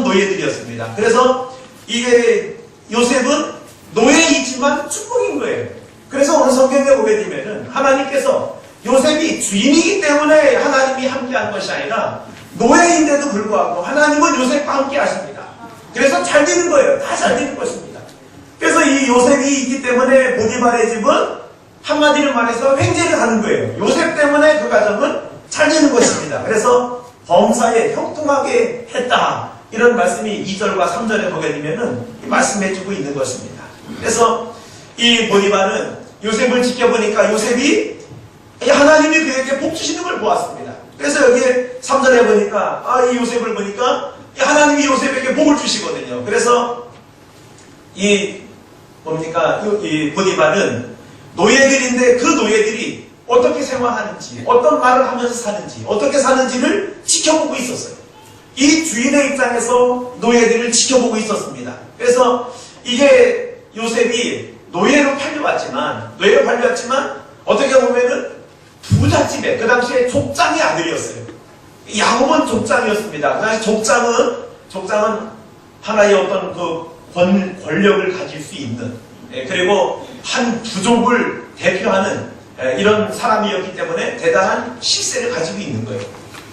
노예들이었습니다. 그래서 이게 요셉은 노예이지만 축복인 거예요. 그래서 오늘 성경에 보게 되면은 하나님께서 요셉이 주인이기 때문에 하나님이 함께한 것이 아니라 노예인데도 불구하고 하나님은 요셉과 함께 하십니다. 그래서 잘 되는 거예요. 다 잘 되는 것입니다. 그래서 이 요셉이 있기 때문에 보디발의 집은 한마디로 말해서 횡재를 하는 거예요. 요셉 때문에 그 가정은 잘 되는 것입니다. 그래서 범사에 형통하게 했다. 이런 말씀이 2절과 3절에 보게 되면은 말씀해주고 있는 것입니다. 그래서 이 보디발은 요셉을 지켜보니까 요셉이 하나님이 그에게 복 주시는 걸 보았습니다. 그래서 여기에 3절에 보니까 이 요셉을 보니까 하나님이 요셉에게 복을 주시거든요. 그래서 이 보디발은 노예들인데 그 노예들이 어떻게 생활하는지, 어떤 말을 하면서 사는지, 어떻게 사는지를 지켜보고 있었어요. 이 주인의 입장에서 노예들을 지켜보고 있었습니다. 그래서 이게 요셉이 노예로 팔려왔지만 어떻게 보면은 부잣집에, 그 당시에 족장의 아들이었어요. 야곱은 족장이었습니다. 그 당시 족장은 하나의 어떤 그 권력을 가질 수 있는, 그리고 한 부족을 대표하는 이런 사람이었기 때문에 대단한 실세를 가지고 있는 거예요.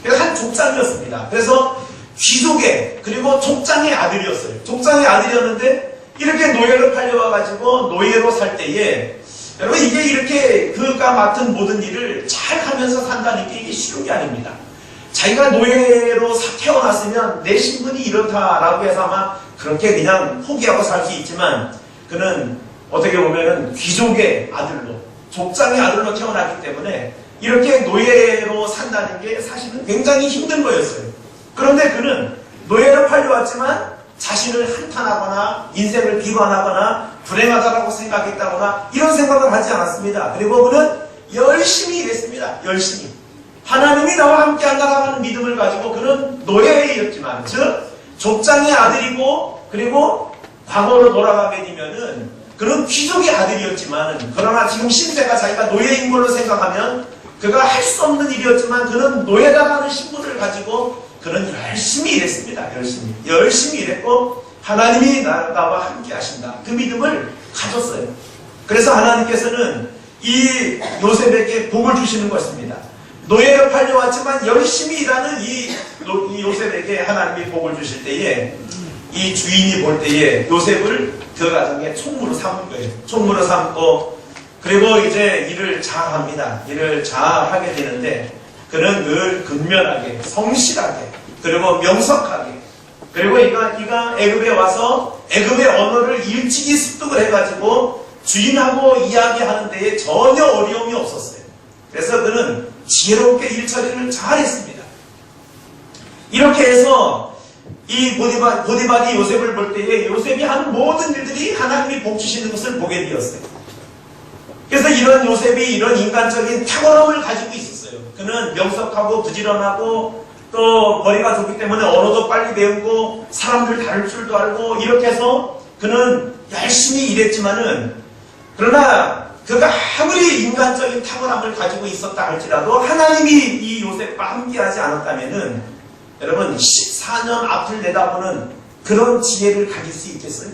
그래서 한 족장이었습니다. 그래서 귀족의, 그리고 족장의 아들이었어요. 족장의 아들이었는데 이렇게 노예로 팔려와가지고 노예로 살 때에 여러분 이게 이렇게 그가 맡은 모든 일을 잘 하면서 산다는 게 이게 쉬운 게 아닙니다. 자기가 노예로 태어났으면 내 신분이 이렇다라고 해서 아마 그렇게 그냥 포기하고 살 수 있지만 그는 어떻게 보면은 귀족의 아들로, 족장의 아들로 태어났기 때문에 이렇게 노예로 산다는 게 사실은 굉장히 힘든 거였어요. 그런데 그는 노예로 팔려왔지만 자신을 한탄하거나 인생을 비관하거나 불행하다라고 생각했다거나 이런 생각을 하지 않았습니다. 그리고 그는 열심히 일했습니다. 열심히. 하나님이 나와 함께 한다라고 하는 믿음을 가지고 그는 노예였지만, 즉 족장의 아들이고 그리고 과거로 돌아가게 되면은 그는 귀족의 아들이었지만, 그러나 지금 신세가 자기가 노예인 걸로 생각하면 그가 할 수 없는 일이었지만 그는 노예라는 신분을 가지고 그는 열심히 일했습니다. 열심히 일했고 하나님이 나와 함께 하신다. 그 믿음을 가졌어요. 그래서 하나님께서는 이 요셉에게 복을 주시는 것입니다. 노예로 팔려왔지만 열심히 일하는 이 요셉에게 하나님이 복을 주실 때에 이 주인이 볼 때에 요셉을 그 가정의 총무로 삼은 거예요. 총무로 삼고 그리고 이제 일을 잘합니다. 일을 잘하게 되는데 그는 늘 근면하게, 성실하게, 그리고 명석하게, 그리고 이가 애굽에 와서 애굽의 언어를 일찍이 습득을 해가지고 주인하고 이야기하는 데에 전혀 어려움이 없었어요. 그래서 그는 지혜롭게 일처리를 잘했습니다. 이렇게 해서 이 보디발이 요셉을 볼 때에 요셉이 하는 모든 일들이 하나님이 복 주시는 것을 보게 되었어요. 그래서 이런 요셉이 이런 인간적인 탁월함을 가지고 있었어요. 그는 명석하고 부지런하고 또 머리가 좋기 때문에 언어도 빨리 배우고 사람들 다룰 줄도 알고 이렇게 해서 그는 열심히 일했지만은 그러나 그가 아무리 인간적인 탁월함을 가지고 있었다 할지라도 하나님이 이 요셉과 함께하지 않았다면은 여러분 14년 앞을 내다보는 그런 지혜를 가질 수 있겠어요?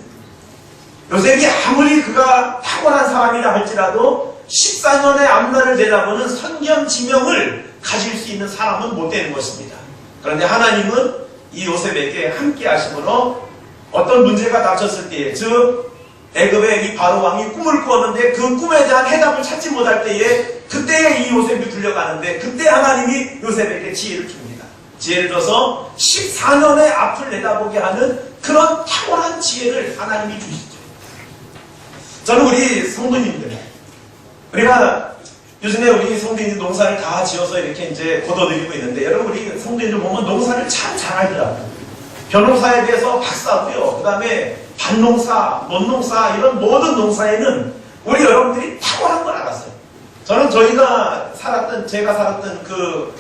요셉이 아무리 그가 탁월한 사람이라 할지라도 14년의 앞날을 내다보는 선견지명을 가질 수 있는 사람은 못 되는 것입니다. 그런데 하나님은 이 요셉에게 함께 하심으로 어떤 문제가 닥쳤을 때에, 즉 애굽의 이 바로 왕이 꿈을 꾸었는데 그 꿈에 대한 해답을 찾지 못할 때에 그때에 이 요셉이 불려가는데 그때 하나님이 요셉에게 지혜를 줍니다. 지혜를 줘서 14년의 앞을 내다보게 하는 그런 탁월한 지혜를 하나님이 주시죠. 저는 우리 성도님들, 우리가 요즘에 우리 성도님들 농사를 다 지어서 이렇게 이제 거둬들이고 있는데 여러분 우리 성도님들 보면 농사를 참 잘하더라고요. 벼농사에 대해서 박사고요. 그 다음에 밭농사, 논농사 이런 모든 농사에는 우리 여러분들이 탁월한 걸 알았어요. 저는 제가 살았던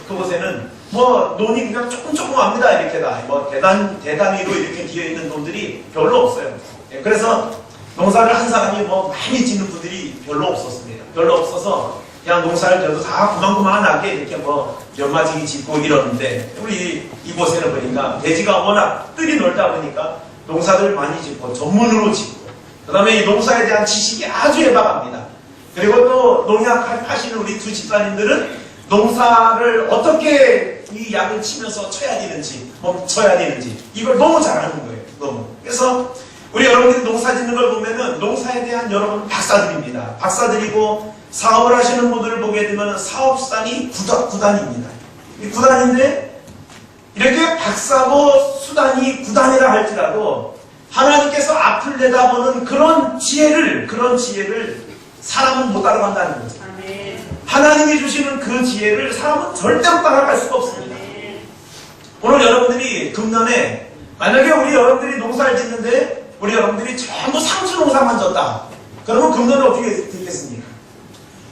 그곳에는 뭐 논이 그냥 조금 합니다. 이렇게 다 뭐 대단위로 이렇게 되어 있는 논들이 별로 없어요. 그래서 농사를 한 사람이 뭐 많이 짓는 분들이 별로 없었습니다. 별로 없어서 그냥 농사를 져도 다 구멍구멍하게 이렇게 뭐 연마지기 짓고 이러는데, 우리 이곳에는 보니까 돼지가 워낙 뜰이 넓다 보니까 농사들 많이 짓고 전문으로 짓고, 그 다음에 이 농사에 대한 지식이 아주 해박합니다. 그리고 또 농약 하시는 우리 두 집사님들은 농사를 어떻게 이 약을 치면서 쳐야 되는지, 멈춰야 되는지 이걸 너무 잘하는 거예요. 너무. 그래서 우리 여러분들이 농사 짓는 걸 보면은 농사에 대한 여러분 박사들입니다. 박사들이고 사업을 하시는 분들을 보게 되면 사업단이 구단입니다. 이 구단인데 이렇게 박사고 수단이 구단이라 할지라도 하나님께서 앞을 내다보는 그런 지혜를 사람은 못 따라간다는 거죠. 하나님이 주시는 그 지혜를 사람은 절대로 따라갈 수가 없습니다. 오늘 여러분들이 금년에 만약에 우리 여러분들이 농사를 짓는데 우리 여러분들이 전부 상추 농사만 졌다. 그러면 금년에 어떻게 되겠습니까?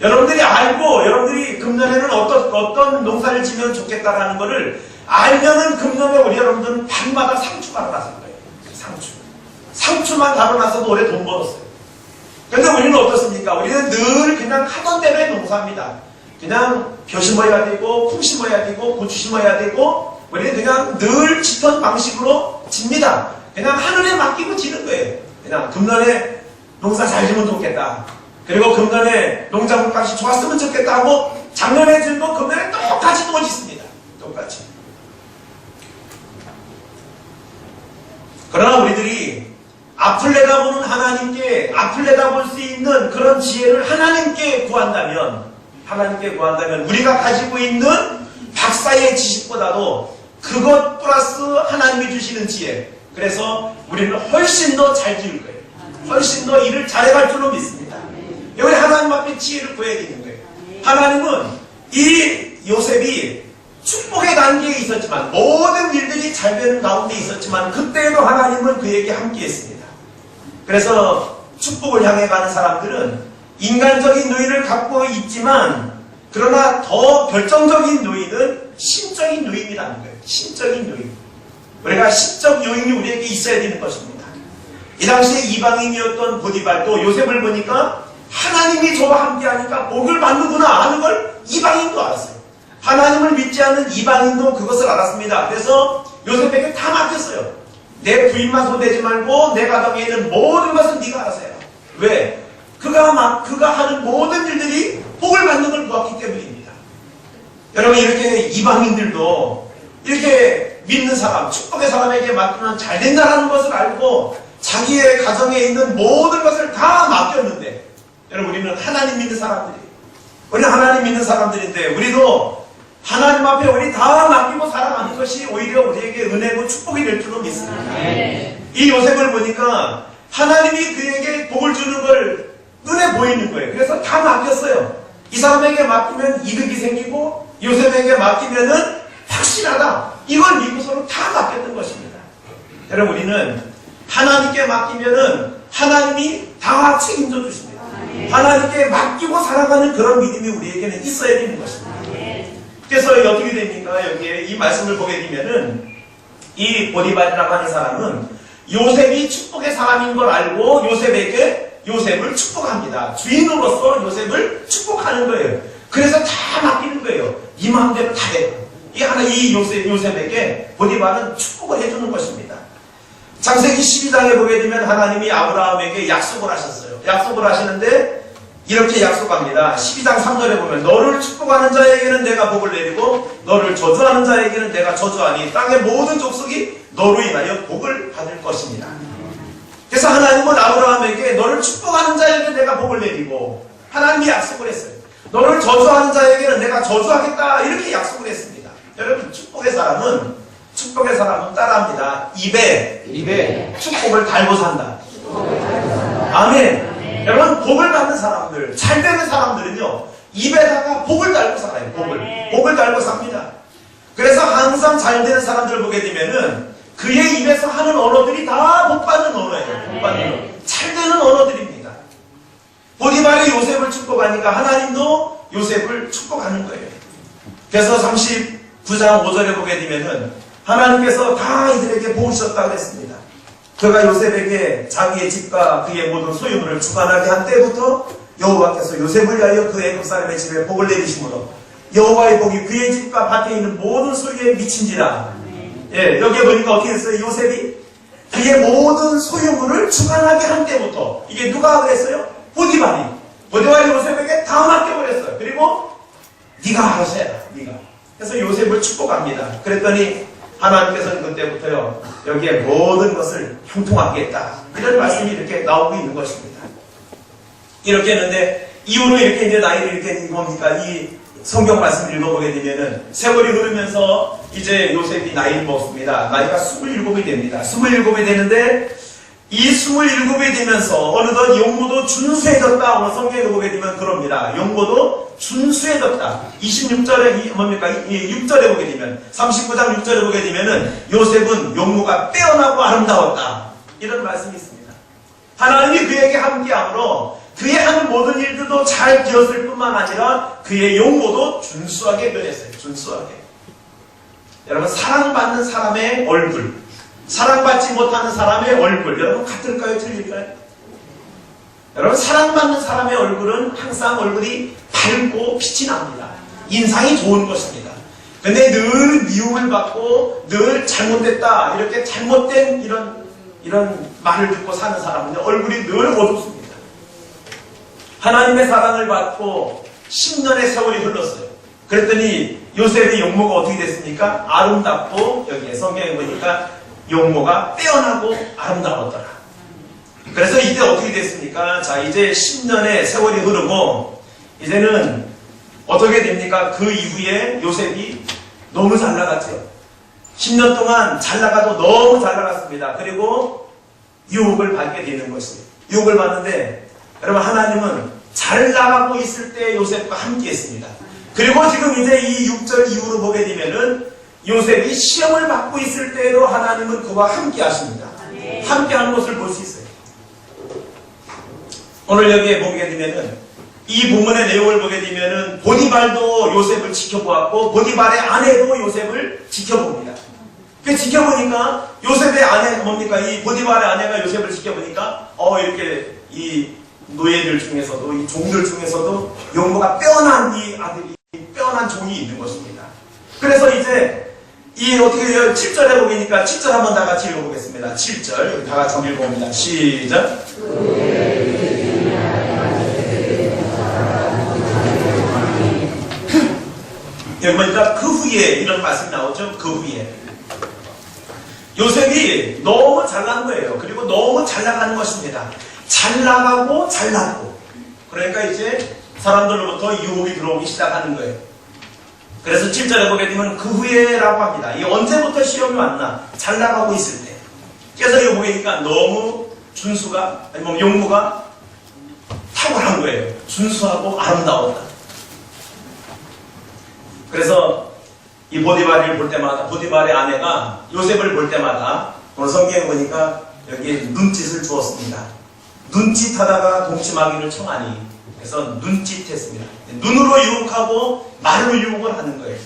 여러분들이 알고 여러분들이 금년에는 어떤 농사를 지면 좋겠다라는 것을 알면은 금년에 우리 여러분들은 밤마다 상추만 나설 거예요. 상추만 다뤄놨어도 올해 돈 벌었어요. 근데 우리는 어떻습니까? 우리는 늘 그냥 하던 대로의 농사입니다. 그냥 벼 심어야 되고 콩 심어야 되고 고추 심어야 되고 우리는 그냥 늘 짓던 방식으로 집니다. 그냥 하늘에 맡기고 지는 거예요. 그냥 금년에 농사 잘 지면 좋겠다. 그리고 금년에 농작물값이 좋았으면 좋겠다 하고 작년에 지은 거 금년에 똑같이 또 짓습니다. 똑같이. 그러나 우리들이 앞을 내다보는 하나님께, 앞을 내다볼 수 있는 그런 지혜를 하나님께 구한다면 우리가 가지고 있는 박사의 지식보다도 그것 플러스 하나님이 주시는 지혜, 그래서 우리는 훨씬 더 잘 지을 거예요. 훨씬 더 일을 잘해갈 줄로 믿습니다. 우리 하나님 앞에 지혜를 구해야 되는 거예요. 하나님은 이 요셉이 축복의 단계에 있었지만, 모든 일들이 잘 되는 가운데 있었지만, 그때에도 하나님은 그에게 함께 했습니다. 그래서 축복을 향해 가는 사람들은 인간적인 누이를 갖고 있지만, 그러나 더 결정적인 누이는 신적인 누이라는 거예요. 신적인 누이. 우리가 신적 요인이 우리에게 있어야 되는 것입니다. 이 당시에 이방인이었던 보디발도 요셉을 보니까 하나님이 저와 함께 하니까 복을 받는구나 하는 걸 이방인도 알았어요. 하나님을 믿지 않는 이방인도 그것을 알았습니다. 그래서 요셉에게 다 맡겼어요. 내 부인만 손대지 말고 내 가정에 있는 모든 것은 네가 알아서 해라. 왜? 그가 하는 모든 일들이 복을 받는 걸 보았기 때문입니다. 여러분, 이렇게 이방인들도 이렇게 믿는 사람, 축복의 사람에게 맡기면 잘 된다는 것을 알고 자기의 가정에 있는 모든 것을 다 맡겼는데, 여러분, 우리는 하나님 믿는 사람들이에요. 우리는 하나님 믿는 사람들인데, 우리도 하나님 앞에 우리 다 맡기고 살아가는 것이 오히려 우리에게 은혜고 축복이 될 줄로 믿습니다. 이 요셉을 보니까 하나님이 그에게 복을 주는 걸 눈에 보이는 거예요. 그래서 다 맡겼어요. 이 사람에게 맡기면 이득이 생기고 요셉에게 맡기면은 확실하다. 이걸 믿고서는 다 맡겼던 것입니다. 여러분, 우리는 하나님께 맡기면은 하나님이 다 책임져 주십니다. 하나님께 맡기고 살아가는 그런 믿음이 우리에게는 있어야 되는 것입니다. 그래서 어떻게 됩니까? 여기에 이 말씀을 보게 되면은 이 보디발이라고 하는 사람은 요셉이 축복의 사람인 걸 알고 요셉을 축복합니다. 주인으로서 요셉을 축복하는 거예요. 그래서 다 맡기는 거예요. 이 마음대로 다 해요. 이 요셉에게 보디발은 축복을 해주는 것입니다. 창세기 12장에 보게 되면 하나님이 아브라함에게 약속을 하셨어요. 약속을 하시는데 이렇게 약속합니다. 12장 3절에 보면 너를 축복하는 자에게는 내가 복을 내리고 너를 저주하는 자에게는 내가 저주하니 땅의 모든 족속이 너로 인하여 복을 받을 것입니다. 그래서 하나님은 아브라함에게 너를 축복하는 자에게 내가 복을 내리고, 하나님이 약속을 했어요. 너를 저주하는 자에게는 내가 저주하겠다, 이렇게 약속을 했습니다. 여러분, 축복의 사람은 따라합니다. 입에 축복을 달고 산다. 아멘. 여러분, 복을 받는 사람들, 잘 되는 사람들은요, 입에다가 복을 달고 살아요. 복을 달고 삽니다. 그래서 항상 잘 되는 사람들을 보게 되면은 그의 입에서 하는 언어들이 다 복 받는 언어예요. 복 받는 언어. 잘 되는 언어들입니다. 보디발이 요셉을 축복하니까 하나님도 요셉을 축복하는 거예요. 그래서 39장 5절에 보게 되면은 하나님께서 다 이들에게 복을 주셨다고 했습니다. 그가 요셉에게 자기의 집과 그의 모든 소유물을 주관하게 한 때부터 여호와께서 요셉을 위하여 그 애굽 사람의 집에 복을 내리심으로 여호와의 복이 그의 집과 밭에 있는 모든 소유에 미친지라. 예, 여기에 보니까 어떻게 됐어요? 요셉이 그의 모든 소유물을 주관하게 한 때부터 이게 누가 그랬어요? 보디발이 요셉에게 다 맡겨버렸어요. 그리고 네가 알아서 해라. 네가. 그래서 요셉을 축복합니다. 그랬더니 하나님께서는 그때부터요 여기에 모든 것을 형통하게 했다. 이런 말씀이 이렇게 나오고 있는 것입니다. 이렇게 했는데 이후로 이렇게 이제 나이를 이렇게 뭡니까? 이 성경 말씀을 읽어보게 되면은 세월이 흐르면서 이제 요셉이 나이를 먹습니다. 나이가 27이 됩니다. 27이 되는데 이 27이 되면서 어느덧 용모도 준수해졌다. 오늘 성경에 보게 되면 그럽니다. 용모도 준수해졌다. 26절에 뭡니까? 6절에 보게 되면 39장 6절에 보게 되면은 요셉은 용모가 빼어나고 아름다웠다. 이런 말씀이 있습니다. 하나님이 그에게 함께함으로 그의 하는 모든 일들도 잘 되었을 뿐만 아니라 그의 용모도 준수하게 변했어요. 준수하게. 여러분 사랑받는 사람의 얼굴, 사랑받지 못하는 사람의 얼굴, 여러분 같을까요? 틀릴까요? 여러분 사랑받는 사람의 얼굴은 항상 얼굴이 밝고 빛이 납니다. 인상이 좋은 것입니다. 근데 늘 미움을 받고 늘 잘못됐다 이렇게 잘못된 이런 말을 듣고 사는 사람은 얼굴이 늘 어둡습니다. 하나님의 사랑을 받고 10년의 세월이 흘렀어요. 그랬더니 요셉의 용모가 어떻게 됐습니까? 아름답고 여기에 성경에 보니까 용모가 빼어나고 아름다웠더라. 그래서 이때 어떻게 됐습니까? 자, 이제 10년의 세월이 흐르고 이제는 어떻게 됩니까? 그 이후에 요셉이 너무 잘 나갔죠. 10년 동안 잘 나가도 너무 잘 나갔습니다. 그리고 유혹을 받게 되는 것이에요. 유혹을 받는데 여러분 하나님은 잘 나가고 있을 때 요셉과 함께 했습니다. 그리고 지금 이제 이 6절 이후로 보게 되면은 요셉이 시험을 받고 있을 때에도 하나님은 그와 함께 하십니다. 함께 하는 것을 볼 수 있어요. 오늘 여기에 보게 되면은 이 본문의 내용을 보게 되면은 보디발도 요셉을 지켜보았고 보디발의 아내도 요셉을 지켜봅니다. 그 지켜보니까 요셉의 아내 뭡니까? 이 보디발의 아내가 요셉을 지켜보니까 이렇게 이 노예들 중에서도 이 종들 중에서도 용모가 빼어난 이 아들이 빼어난 종이 있는 것입니다. 그래서 이제 이 어떻게 해요? 7절에 보니까 7절 한번 다 같이 읽어보겠습니다. 7절 다 같이 한번 읽어봅니다. 시작. 여기 보니까 그 후에 이런 말씀이 나오죠. 그 후에 요셉이 너무 잘난 거예요. 그리고 너무 잘 나가는 것입니다. 잘 나가고 잘 나고 그러니까 이제 사람들로부터 유혹이 들어오기 시작하는 거예요. 그래서 7절에 보게 되면 그 후에라고 합니다. 이 언제부터 시험이 왔나? 잘 나가고 있을 때. 그래서 이거 보니까 너무 준수가 아니면 용모가 탁월한 거예요. 준수하고 아름다웠다. 그래서 이 보디발을 볼 때마다 보디발의 아내가 요셉을 볼 때마다 오늘 성경에 보니까 여기에 눈짓을 주었습니다. 눈짓하다가 동침하기를 청하니 그래서 눈짓했습니다. 눈으로 유혹하고 말로 유혹을 하는 거예요.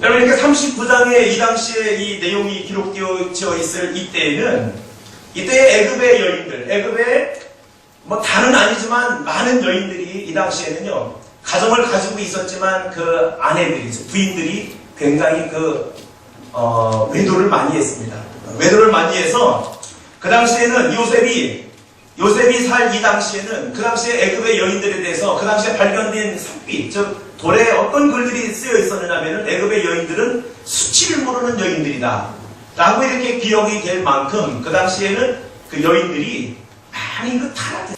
여러분 이렇게 39장에 이 당시에 이 내용이 기록되어 있을 이때에는 이때 애굽의 여인들, 애굽의 뭐 다는 아니지만 많은 여인들이 이 당시에는요 가정을 가지고 있었지만 그 아내들이 부인들이 굉장히 외도를 많이 했습니다. 외도를 많이 해서 그 당시에는 요셉이 살 이 당시에는 그 당시에 애굽의 여인들에 대해서 그 당시에 발견된 삽입, 즉 돌에 어떤 글들이 쓰여 있었느냐면은 애굽의 여인들은 수치를 모르는 여인들이다 라고 이렇게 기억이 될 만큼 그 당시에는 그 여인들이 많이 타락했어요.